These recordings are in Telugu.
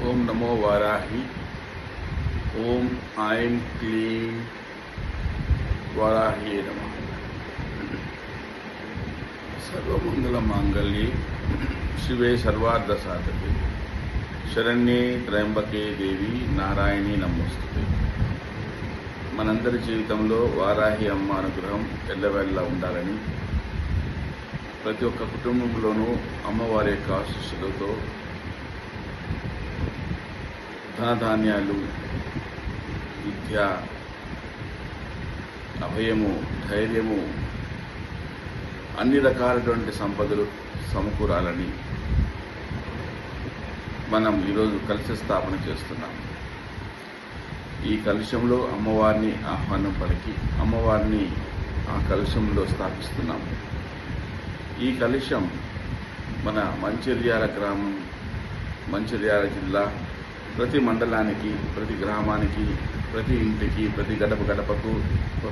ఓం నమో వారాహి. ఓం ఐం క్లీం వారాహి నమః. సర్వమంగళ మాంగళ్యే శివే సర్వార్థ సాధకే శరణ్యే త్రయంబకే దేవి నారాయణి నమోస్తుతే. మనందరి జీవితంలో వారాహి అమ్మ అనుగ్రహం ఎల్లవేళలా ఉండాలని, ప్రతి ఒక్క కుటుంబంలోనూ అమ్మవారి యొక్క ఆశీస్సులతో ధనధాన్యాలు, విద్య, అభయము, ధైర్యము, అన్ని రకాలైనటువంటి సంపదలు సమకూరాలని మనం ఈరోజు కలశ స్థాపన చేస్తున్నాం. ఈ కలశంలో అమ్మవారిని ఆహ్వానం పలికి అమ్మవారిని ఆ కలశంలో స్థాపిస్తున్నాం. ఈ కలశం మన మంచిర్యాల గ్రామం, మంచిర్యాల జిల్లా ప్రతి మండలానికి, ప్రతి గ్రామానికి, ప్రతి ఇంటికి, ప్రతి గడప గడపకు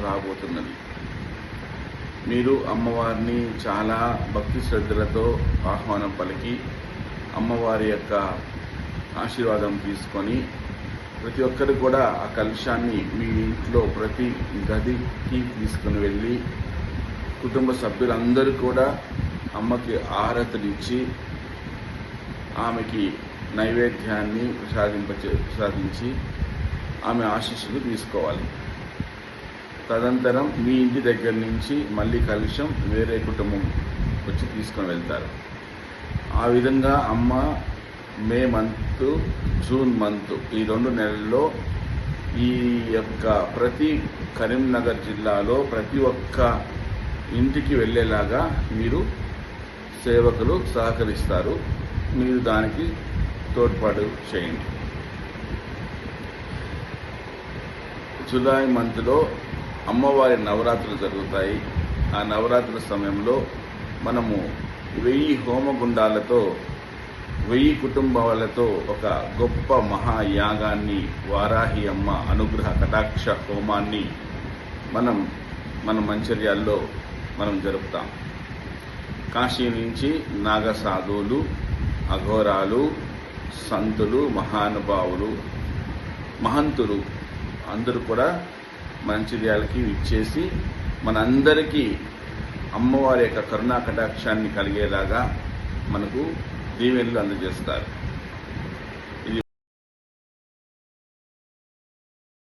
రాబోతున్నది. మీరు అమ్మవారిని చాలా భక్తి శ్రద్ధలతో ఆహ్వానం పలికి అమ్మవారి యొక్క ఆశీర్వాదం తీసుకొని ప్రతి ఒక్కరు కూడా ఆ కలశాన్ని మీ ఇంట్లో ప్రతి గదికి తీసుకుని వెళ్ళి కుటుంబ సభ్యులందరూ కూడా అమ్మకి ఆరతులిచ్చి ఆమెకి నైవేద్యాన్ని ప్రసాదించి ఆమె ఆశీస్సులు తీసుకోవాలి. తదనంతరం మీ ఇంటి దగ్గర నుంచి మళ్ళీ కలశం వేరే కుటుంబం వచ్చి తీసుకొని వెళ్తారు. ఆ విధంగా అమ్మ మే మంత్, జూన్ మంత్, ఈ 2 నెలల్లో ఈ యొక్క ప్రతి కరీంనగర్ జిల్లాలో ప్రతి ఒక్క ఇంటికి వెళ్ళేలాగా మీరు సేవకులు సహకరిస్తారు. మీరు దానికి తోడ్పాటు చేయండి. జూలై మంత్లో అమ్మవారి నవరాత్రులు జరుగుతాయి. ఆ నవరాత్రుల సమయంలో మనము 1000 హోమగుండాలతో 1000 కుటుంబాలతో ఒక గొప్ప మహాయాగాన్ని, వారాహి అమ్మ అనుగ్రహ కటాక్ష హోమాన్ని మన మంచిర్యాల్లో మనం జరుపుతాం. కాశీ నుంచి నాగసాధువులు, అఘోరాలు, సంతులు, మహానుభావులు, మహంతులు అందరూ కూడా మంచిర్యాలకి విచ్చేసి మనందరికీ అమ్మవారి యొక్క కరుణా కటాక్షాన్ని కలిగేలాగా మనకు దీవెనలు అందజేస్తారు.